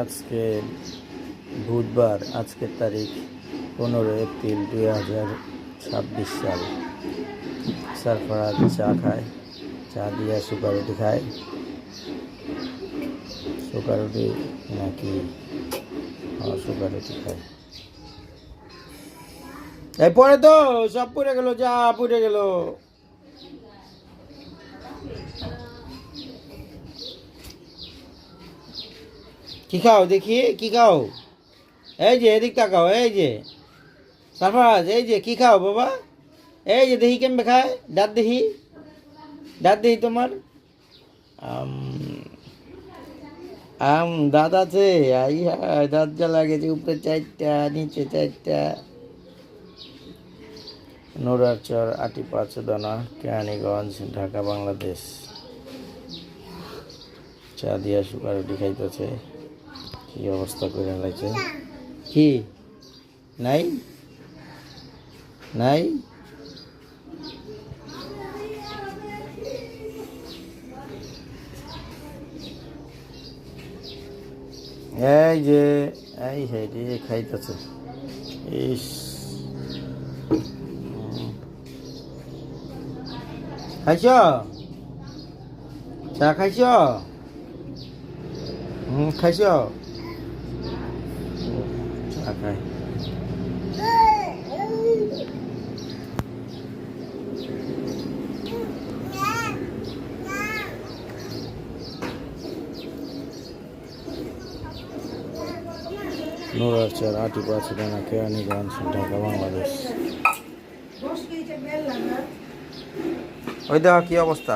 আজকে বুধবার, আজকের তারিখ 15 এপ্রিল 2026 সাল। সারফরাজ চা খায়, চা দিয়ে শুকা রুটি খায়। শুকা রুটি নাকি শুকা রুটি খায়। এই পরে তো সব পুড়ে গেল, যা পুড়ে গেল। কি খাও দেখি, কি খাও? এই যে এদিক তাকাও, এই যে সারফরাজ, এই যে কি খাও বাবা? এই যে দেখি কেমবে খায়, দাঁত দেখি, দাঁত দেখি তোমার। দাঁত আছে, দাঁত যা লাগেছে, উপরে 4টা, নিচে 4টা। নোরারচর, আটিপাঁচদানা, কেরানীগঞ্জ, ঢাকা, বাংলাদেশ। চা দিয়া শুকা রুটি খাইতেছে। কি অবস্থা করে লাগছে? কি নাই নাই? এই যে এই হেঁটে খাইতেছে। ইস, খাইছ? চা খাইছ? খাইছ? চা খাই। নোরারচর, আটিপাঁচদানা, কেরানীগঞ্জ, ঢাকা, বাংলাদেশ। ওই দেখো কি অবস্থা।